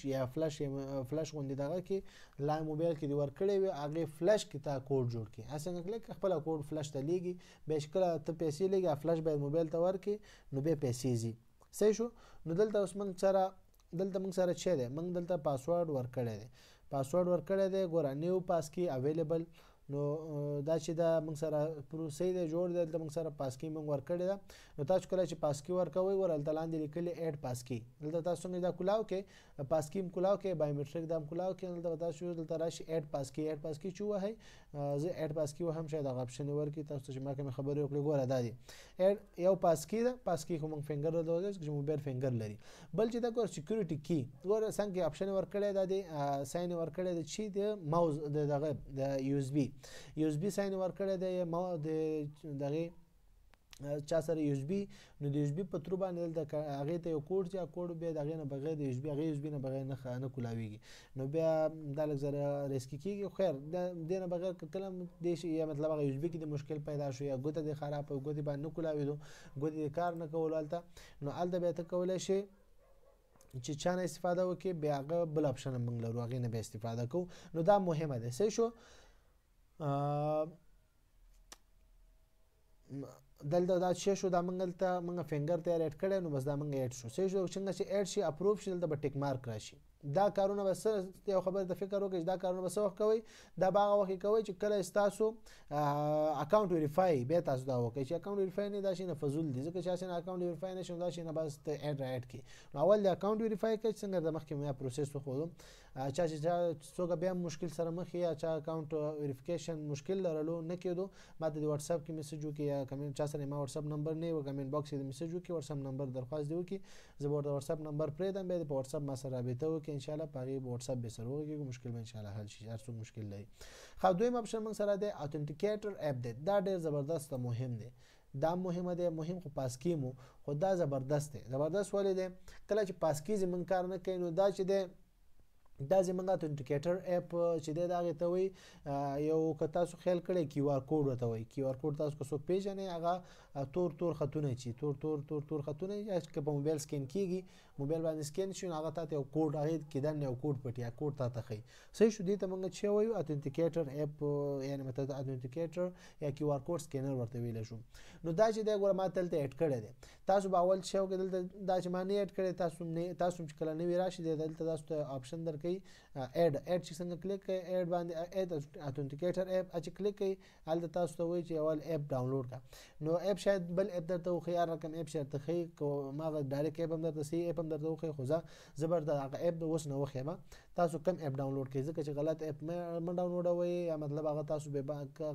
غوندې دغه کې لا موبایل کې دی ورکړی وي هغې فلش کې تا کوډ جوړ کړي څنګه کله خپل کوډ فلش ته لیږي بیا چې کله ته پیسې لیږي فلش باید موبایل ته ورکړي نو بیا پیسې ځي صحیح شو نو دلته اوس موږ سره څه دی موږ دلته پاسورډ ورکړی دی پاسورډ ورکړی دی ګوره نیو پاسکي اویلیبل نو دا چې دا موږ سره پروسې دی جوړ دی دلته موږ سره پاسکي موږ ورکړې ده نو تاسو کله چې پاسکي ورکوئ ګوره هلته لاندې لیکلي ایډ پاسکي دلته تاسو څنګه دا کلاو کې پاسکي هم کلاو کې بایومیټریک دا هم کلاو کې دلته تاسو دلته راشي ایډ پاسکي چې ووهئ زه ایډ پاسکي وهم شاید هغه آپشن یې ورکړي تاسو چې ما کومې خبرې وکړې ګوره دا دي ایډ یو پاسکي ده پاسکي خو موږ فنګر درلودی چې موبایل فنګر لري بل چې دا ګوره سیکیورټي کی ګوره څنګه آپشن یې ورکړی دا دی ساین یې ورکړی دی چې د ماوس دغه د یو اس بي ساین ورکړی دی د دغې چا سره یو اس بي نو د یو اس بي په ترو باندې دلته هغې ته یو کوډ چې کوډ بیا د هغې نه بغیر د یو اس بي هغې یو اس بي نه بغیر نه کولاویږي نو بیا دا لږ زره ریسکي کېږي خیر دې نه بغیر که کله دې شي یا مطلب هغه یو اس بي کې د مشکل پیدا شو یا ګوته دې خراب او ګوتې باندې نه کولاوېدو ګوتې دې کار نه کولو هلته نو هلته بیا ته کولی شي چې چا نه استفاده وکړي بیا هغه بل آپشن هم موږ لرو هغې نه بیا استفاده کوو نو دا مهمه ده صحیح شو دلته دا څه شو دا موږ دلته موږ فنګر ته ایډ کړی نو بس دا موږ ایډ شو صحیح شو څنګه چې ایډ شي اپروف شي دلته به ټیک مارک راشي دا کارونه به څه یو خبره د فکر وکړئ چې دا کارونه به څه وخت کوئ دا به هغه وخت کوئ چې کله ستاسو اکاونټ ویریفای بیا تاسو دا وکړئ چې اکاونټ ویریفای نه دا شي نه فضول دي ځکه چې هسې نه اکاونټ ویریفای نه شي نو دا شي نه بس ته ایډ را ایډ کړي نو اول د اکاونټ ویریفای کړئ څنګه د مخکې مې پروسس وښودم چا چې څوک بیا مشکل سره مخ یا چا اکاونټ ویریفیکیشن مشکل لرلو نه کېدو ما ته د واتساپ کې میسج وکړي یا کمنټ چا سره ما واتساپ نمبر نه و کمنټ باکس کې میسج وکړي واتساپ نمبر درخواست دی وکړي زه به ورته واتساپ نمبر پرېږدم بیا د په واتساپ ما سره رابطه وکړي ان شاء الله په هغې واتس اپ به سره وغږېږو مشکل به ان شاء الله حل شي هر څوک مشکل لري. ښه دویم اپشن موږ سره دی اتنټیکیټر اپ دی دا ډېر زبردست مهم دی دا مهمه دی مهم خو پاسکي مو خو دا زبردست دی زبردست ولې دی کله چې پاسکي زموږ کار نه کوي نو دا چې دی دا زموږ اتنټیکیټر اپ چې دی د هغې ته وایي یو که تاسو خیال کړی کیو آر کوډ ورته وایي کیو آر کوډ تاسو که څوک پیژنئ هغه تور خطونه چې تور خطونه که په موبایل سکین کېږي موبایل باندې سکین شي نو هغه تا ته یو کوډ هغې کې دننه یو کوډ پټي کوډ تا ته ښیي صحیح شو دې ته موږ څه وایو اتنټیکیټر اپ یعنې مطلب اتنټیکیټر یا کیو آر کوډ سکینر ورته ویلی شو. نو دا چې دی ګوره ما دلته ایډ کړی دی تاسو به اول څه وکړئ دلته دا چې ما نه ایډ کړی تاسو چې کله نوي راشي دلته تاسو ته آپشن درکوي ایډ چې څنګه کلیک کوئ ایډ باندې ایډ اتنټیکیټر اپ چې کلیک کوئ هلته تاسو ته وایي چې اول اپ ډاونلوډ کړه نو اپ شاید بل اپ درته وښیي هر رقم اپ شاید درته ښیي که ما هغه ډایرکټ اپ هم درته صحیح اپ هم درته وښیي خو زه به درته هغه اپ د اوس نه وښیم تاسو کم اپ ډاونلوډ کړئ ځکه چې غلط اپ مه ډاونلوډوئ یا مطلب هغه تاسو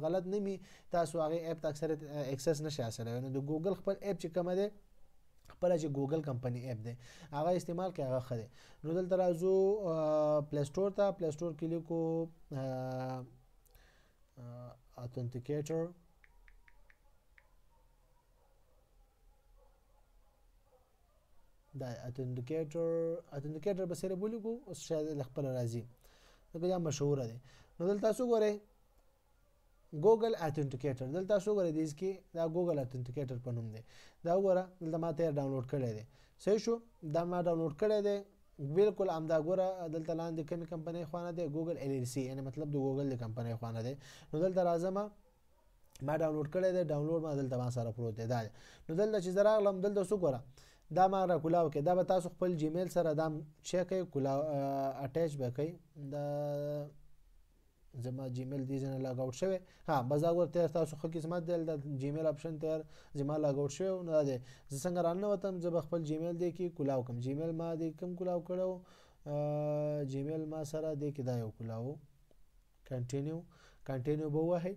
غلط نه وي تاسو هغې اپ ته اکثریت اکسس نشئ حاصلوی نو د ګوګل خپل اپ چې کومه دی خپله چې ګوګل کمپنی اپ دی هغه استعمال کړئ هغه ښه دی. نو دلته راځو پلی سټور ته پلی سټور کې لیکو اتنټیکیټر دا اتنټیکیټر به سره ولیکو اوس شاید له خپله راځي ځکه دا مشهوره دی. نو دلته تاسو ګورئ ګوګل اتنټیکیټر دلته تاسو ګورئ دیز کې دا ګوګل اتنټیکیټر په نوم دی دا وګوره دلته ما ته ډاونلوډ کړی دی صحیح شو دا ما ډاونلوډ کړی دی بالکل همدا ګوره دلته لاندې کومې کمپنۍ خوانه دی ګوګل LLC یعنې مطلب د ګوګل د کمپنۍ خوانه دی. نو دلته راځم ما ډاونلوډ کړی دی ډاونلوډ ما دلته ما سره پروت دی دا دی. نو دلته چې زه راغلم دلته څه ګوره دا ما را کولاو کې دا به تاسو خپل جیمیل سره دا چیک کوئ کولاو اټیچ به کوئ دا زما جیمیل دې ځای نه لاګ آوټ شوی بس دا ورته تاسو ښه قسمت دی د جیمیل آپشن تیار زما لاګ آوټ شوی نو دا دی زه څنګه راننوتم زه به خپل جیمیل دی کې کولاو کړم جیمیل ما دې کوم کولاو کړی جیمیل ما سره دی کې دا یو کولاو کنټینیو به ووهئ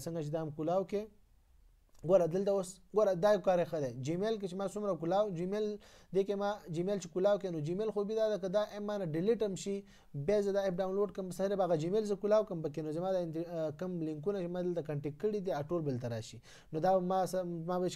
څنګه چې دا هم کولاو کې ګوره دلته اوس ګوره دا یو کار ښه دی جیمیل کې چې ما څومره کولاو جیمیل دی کې ما جیمیل چې کولاو کړې نو جیمیل خوبي دا ده که دا اپ ما نه ډیلیټ هم شي بیا زه دا اپ ډاونلوډ کړم صحیح به هغه جیمیل زه کولاو کړم پکې نو زما دا کم لینکونه چې ما دلته کنټیکټ کړي دي ټول به دلته راشي نو دا ما به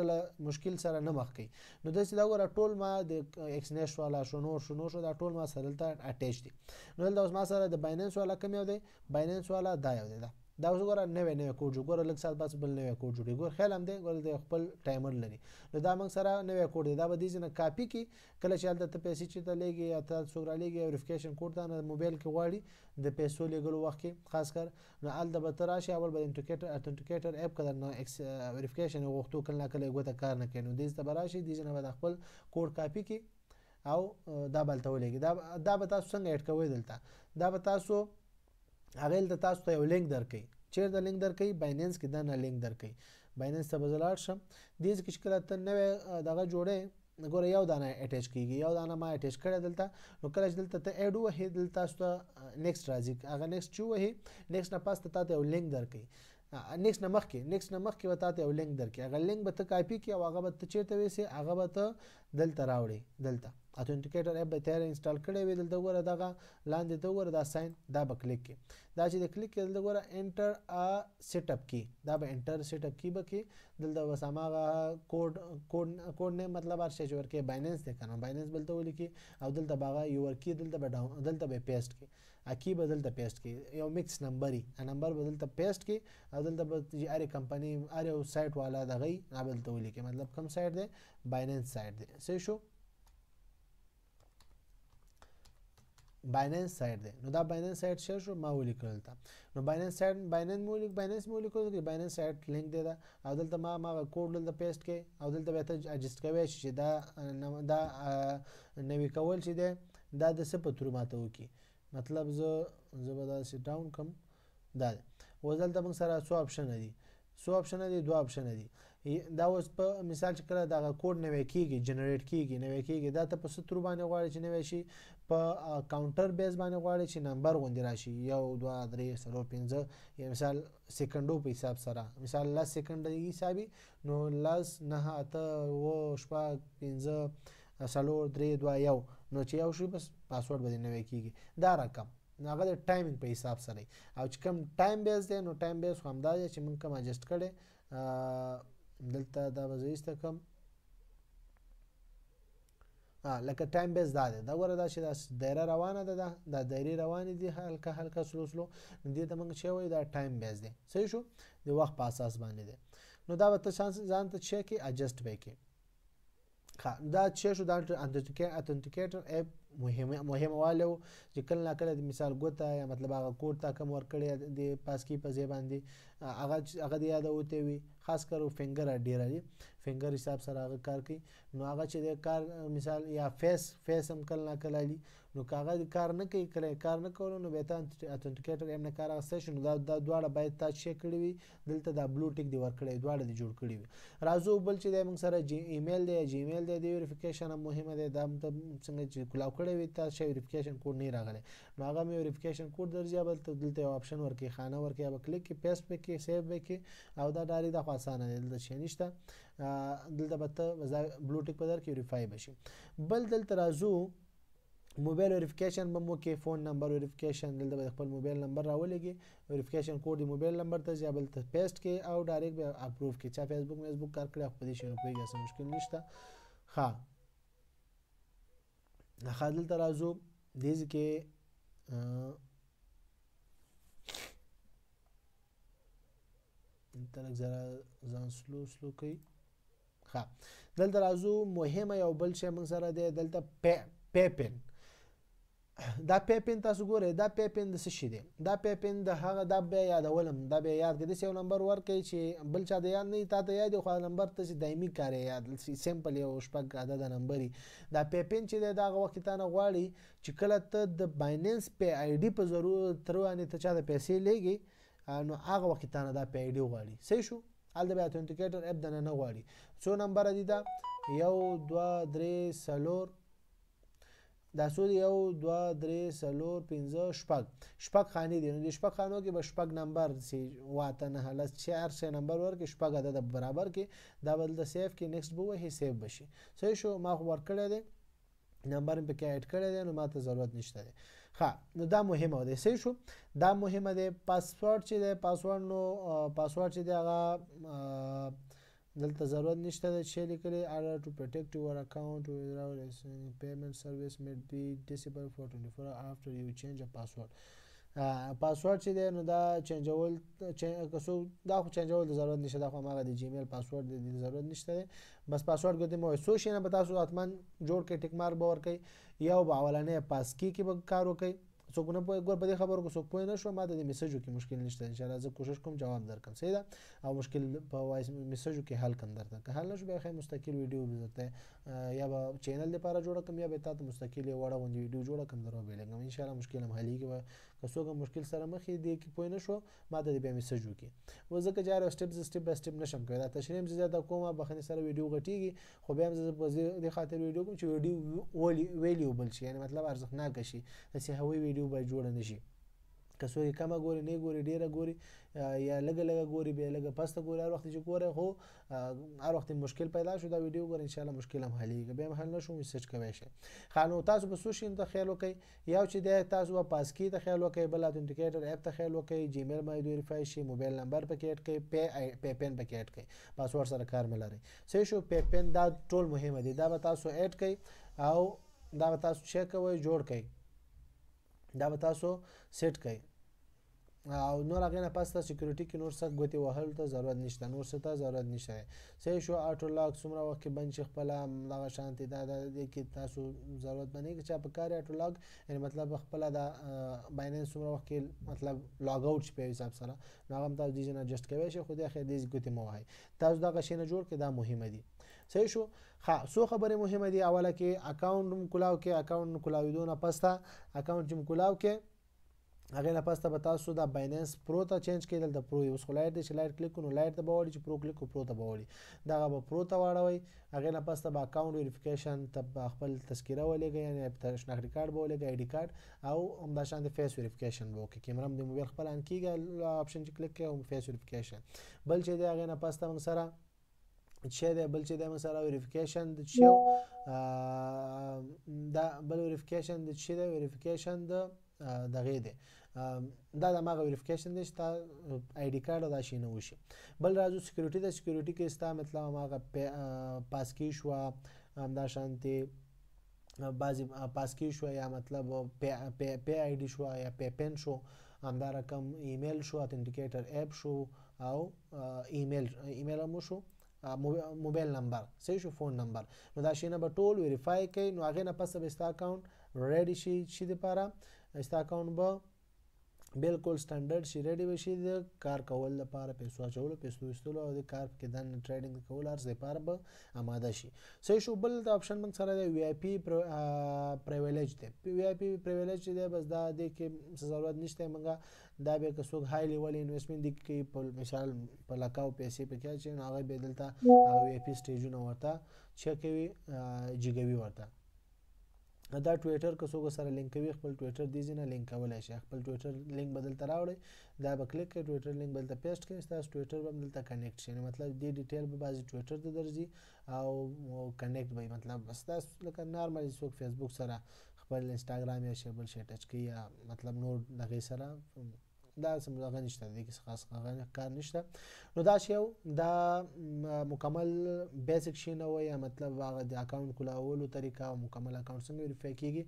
کله مشکل سره نه مخ کوي نو داسې دا ګوره ټول ما د ایکسنیش والا شنو شو دا ټول ما سره دلته اټیچ دي. نو دلته اوس ما سره د بایننس والا کوم یو دی بایننس والا دا یو دی دا اوس ګوره نوی کوډ جوړ ګوره لږ ساعت بعد بل نوی کوډ جوړي ګوره خیال هم دی ګوره د خپل ټایمر لري نو دا موږ سره نوی کوډ دی دا به دې ځای نه کاپي کړي کله چې هلته ته پیسې چې ته لیږي یا ته څوک رالیږي ویریفیکیشن کوډ ته نه موبایل کې غواړي د پیسو لیږلو وخت کې خاص کر نو هلته به ته راشي اول به اتنټیکیټر اپ که درنه ویریفیکیشن یې غوښتو کله نه کله یې ګوته کار نه کوي نو دې ته به راشي دې ځای نه به د خپل کوډ کاپي کړي او دا به هلته ولیږي دا به تاسو څنګه ایډ کوئ دلته دا به تاسو هغې دلته تاسو ته یو لینک درکوي چیرته لینک درکوي بایننس کې دا نه لینک درکوي بایننس ته به زه لاړ شم دې کې چې کله ته نوی دغه جوړې ګوره یو دانه اټیچ کېږي یو دانه ما اټیچ کړی دلته نو کله چې دلته ته ایډ ووهې دلته تاسو ته نیکسټ راځي هغه نیکسټ چې ووهې نیکسټ نه پس ته تا ته یو لینک درکوي نیکسټ نه مخکې به تا ته یو لینک درکوي هغه لینک به ته کاپي کړي او هغه به ته چیرته ویسې هغه به ته دلته راوړي دلته اتنټیکیټر اپ به تیار انسټال کړی وي دلته ګوره دغه لاندې ته ګوره دا ساین دا به کلیک کړي دا چې د کلیک کړي دلته ګوره انټر ا سیټ اپ کی دا به انټر سیټ اپ کی به کې دلته بس هماغه کوډ نه مطلب هر شی چې ورکې بایننس دی که نه بایننس بلته ولیکي او دلته به هغه یو ورکي دلته به پیسټ کړي کی به دلته پیسټ کړي یو میکس نمبر نمبر به دلته پیسټ کړي او دلته به هرې کمپنۍ هر یو سایټ والا دغه هغه دلته ولیکي مطلب کوم سایټ دی بایننس سایټ دی صحیح شو بایننس سایټ دی نو دا بایننس سایټ شیر شو ما ولیکل دلته نو بایننس مو ولیکل چې بایننس سایټ لینک دی دا او دلته ما هغه کوډ دلته پیسټ کړئ او دلته به ته اجسټ کوی شي چې دا نوي کول چې دی دا د څه په ترو ماته وکړي مطلب زه به داسې ډاون کړم دا دی اوس دلته موږ سره څو آپشنه دي دوه آپشنه دي دا اوس په مثال چې کله دغه کوډ نوی کېږي جنریټ کېږي دا ته په څه ترو باندې غواړي چې نوی شي په کاونټر بیس باندې غواړي چې نمبر غوندې راشي 1 2 3 4 5 یا مثال سیکنډو په حساب سره مثال 10 سیکنډ حسابي نو 10 9 8 9 10 5 4 3 2 1 نو چې یو شي بس پاسورډ به نوی کیږي دا رقم نو هغه د ټایمینګ په حساب سره او چې کوم ټایم بیس دی نو ټایم بیس خو همدا دی چې موږ کوم اجسټ کړی دلته دا به زه ایسته کړم لکه ټایم بیس دا دی دا ګوره دا چې دا دایره روانه ده دا دایرې روانې دي هلکه هلکه سلو سلو دې ته موږ چې وایو دا ټایم بیس دی صحیح شو د وخت په اساس باندې دی نو دا به ته ځان ته چې کې اجسټ به کې دا چې شو دا اتنټیکیټر اپ مهمه والو چې کله نه کله د مثال ګوته یا مطلب هغه کوډ تا کوم ورکړی د پاسکی په ځای باندې هغه د یاد اوته وي خاص کر فینګر ډیر دی فینګر حساب سره هغه کار کوي نو هغه چې د کار مثال یا فیس هم کله نه کله لی نو کاغذ کار نه کوي کله کار نه کول نو به ته اتنټیکیټر ایم نه کار اخستې شنو دا دواړه باید تا چک کړی وي دلته دا بلو ټیک دی ورکړی دواړه دی جوړ کړی وي راځو بل چې د موږ سره ایمیل دی جیمیل دی د ویریفیکیشن مهمه ده دا څنګه چې کلاو کړی وي تاسو ویریفیکیشن کوډ نه راغلی نو هغه مې ویریفیکیشن کوډ درځي بل ته دلته یو اپشن ورکړي خانه ورکړي به کلیک کې پیسټ وکړي سیو وکړي او دا ډایري د خاصانه دلته شي نشته دلته به ته بلو ټیک په در کې ویریفای بشي بل دلته راځو موبایل ویریفیکیشن به مو کې فون نمبر ویریفیکیشن دلته به خپل موبایل نمبر راولېږي ویریفیکیشن کوډ دی موبایل نمبر ته ځابل ته پیسټ کې او ډایرکټ به اپروو کې چا فیسبوک کار کړی خو دې شي نو پیږي څه مشکل نشته دلته راځو دې کې تلک زرا ځان سلو کوي دلته راځو مهمه یو بل شی موږ سره دی دلته پیپن دا پیپن تاسو ګورئ دا پیپن د څه شي دی دا پیپن د هغه دا بیا یادولم دا بیا یاد کړئ یو نمبر ورکړئ چې بل چا د یاد نه تا ته یاد خو نمبر ته چې دایمي کار یاد سیمپل یو شپږ عدد نمبر دا پیپن چې دا هغه وخت ته نه غواړي چې کله ته د بایننس پی آی ډي په ضرورت تر باندې ته چا د پیسې لګي نو هغه وخت ته نه دا پی آی ډي غواړي صحیح شو هلته بیا اتنټیکیټر اپ د نه غواړي څو نمبر دي دا 1 2 3 4 دا څو دی 1 2 3 4 5 شپږ خانې دي نو د شپږ خانو کې به شپږ نمبر سي واته نه لس 4 نمبر ورکې شپږ عدد برابر کې دا بل د سیف کې نیکسټ به وه سیف بشي صحیح شو ما خو ورکړی دی نمبر په کې اډ کړی دی نو ماته ضرورت نشته دی نو دا مهمه ده صحیح شو دا مهمه ده پاسورډ چې ده پاسورډ چې ده هغه دلته ضرورت نشته ده چې لیکلي order to protect your account without payment service may be disabled for 24 hours after you change a password پاسورډ چې ده نو دا چینجول دا خو چینجول د ضرورت نشته دا خو هغه د جیمیل پاسورډ د ضرورت نشته بس پاسورډ ګوتې مو سو شي نه به تاسو اتمن جوړ کې ټیک مارک به ورکړئ یو به اولنې پاسکی کې به کار وکړئ څوک نه پوهې ګور په دې خبرو کې څوک پوه نه شو ماته د میسجو کې مشکل نشته ان شاء الله زه کوشش کوم جواب درکړم صحیح ده او مشکل په وایس میسجو کې حل کوم درته که حل نشو به خیر مستقل ویډیو بزته یا به چینل لپاره جوړ کوم یا به تاسو مستقل وړه غونډه ویډیو جوړ کوم درو به لګم ان شاء الله مشکل هم حل کیږي که څوک مشکل سره مخې دی کې پوه نه شو ماته د به میسجو کې وځکه جاره سټپ بای سټپ نشم کوي دا تشریح زیاته کومه بخنه سره ویډیو غټیږي خو به هم زه د خاطر ویډیو کوم چې ویډیو ویلیوبل شي یعنی مطلب ارزښتناک شي چې هوی ویډیو به جوړ نه شي که څوک کمه ګوري نه ګوري ډیره ګوري یا لګه ګوري به لګه پسته ګوري هر وخت چې ګوره خو هر وخت مشکل پیدا شو دا ویډیو ګور ان شاء الله مشکل هم حلیږي به هم حل نشو میسج کوي شي خانو تاسو به سوشین ته خیال وکي یو چې د تاسو په پاسکی ته خیال وکي بل اتنټیکیټر اپ ته خیال وکي جیمیل باندې ویریفای شي موبایل نمبر پکې اډ کړئ پی پن پکې اډ کړئ پاسورډ سره کار ملاري صحیح شو پی پن دا ټول مهمه دي دا به تاسو اډ کړئ او دا به تاسو چک کوئ جوړ کړئ دا به تاسو سیټ کړئ او نور هغه نه پاسته سکیورټي کې نور څه غوتی وهل ته ضرورت نشته نور څه ته ضرورت نشته صحیح شو اټو لاک څومره وخت کې بنچ خپل دغه شانتي دا د کې تاسو ضرورت باندې چې په کار اټو لاک یعنی مطلب خپل دا بایننس څومره وخت کې مطلب لاګ اوټ شي په حساب سره هغه تاسو دې نه اډجسټ کوي شي خو دې خیر دې غوتی مو وای تاسو دا غشینه جوړ کې دا مهمه دي صحیح شو سو خبره مهمه دي اوله کې اکاونټ کلاو کې اکاونټ کلاویدونه پستا اکاونټ جم کلاو کې هغه نه پاسته به تاسو دا بایننس پرو ته چینج کېدل د پرو یو خلایت دی چې لایټ کلیک کړو لایټ ته بوړي چې پرو کلیک کو پرو ته بوړي دا به پرو ته واړوي هغه نه پاسته به اکاونټ ویریفیکیشن ته خپل تذکره ولګي یعنی شناختی کارت به ولګي آی ډی کارت او هم دا شان د فیس ویریفیکیشن به وکړي کیمرا د موبایل خپل ان کیږي اپشن چې کلیک کوي فیس ویریفیکیشن بل چې دا هغه نه پاسته موږ سره چې دی بل چې دی مثلا ویریفیکیشن د چې دا بل ویریفیکیشن د چې دی ویریفیکیشن د دغې دی دا د هماغه ویریفیکیشن دی چې تا آی ډي کارډ او دا شی نه وشي. بل راځو سکیورټي ته. سکیورټي کې ستا مطلب هماغه پاسکي شوه، همداشانتې بعضې پاسکي شوه یا مطلب پی آی ډي شوه یا پی پین شو، همدا رقم ایمیل شو، اتنټیکیټر اپ شو او ایمیل هم شو، موبایل نمبر صحیح شو، فون نمبر. نو دا شیونه به ټول ویریفای کوي. نو هغې نه پس به ستا اکاونټ ریډي شي چې دپاره ستا اکاونټ به بالکل سټنډرډ شي، ریډي به شي د کار کول لپاره، پیسو اچولو، پیسو ایستلو او د کار کې دننه ټریډینګ کولو هر څه لپاره به آماده شي. صحیح شو. بل د آپشن موږ سره دی وی آی پي پریویلیج دی. وی آی پي پریویلیج چې دی بس دا دی کې څه ضرورت نشته موږ دا به که څوک های لیول انویسټمنټ دی کوي په مثال په لکاو پیسې پکې اچوي نو هغه به دلته هغه وی آی پي سټیجونه ورته چک کوي، جګوي ورته. دا ټویټر که څوک سره لینک کوي خپل ټویټر دې ځای نه لینک کولی شي، خپل ټویټر لینک به دلته راوړئ، دا به کلیک کړئ، ټویټر لینک به دلته پیسټ کړئ، ستاسو ټویټر به هم دلته کنیکټ شي. مطلب دې ډیټیل به بعضې ټویټر ته درځي او کنیکټ به مطلب ستاسو لکه نارملي څوک فیسبوک سره خپل انسټاګرام یا شی بل شی ټچ کوي یا مطلب نور دغې سره دا څه هغه نشته، دې کې خاص هغه کار نشته. نو دا شی دا مکمل بیسک شی نه وایي، مطلب هغه د اکاونټ کولولو طریقه او مکمل اکاونټ څنګه ویریفای کیږي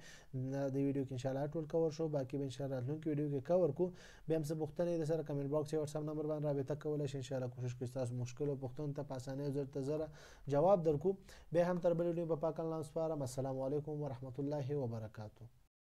د ویډیو کې انشاءالله ټول کور شو. باقي به انشاءالله راتلونکي ویډیو کې کور کو. بیا هم څه پوښتنې د سره کمنټ باکس یا واتساپ نمبر باندې رابطه کولی شئ. انشاءالله کوشش کوي ستاسو مشکل او پوښتنو ته په اسانۍ زر ته زره جواب درکو. بیا هم تر بل ویډیو په پاک الله سپارم. السلام علیکم ورحمة الله وبرکاته.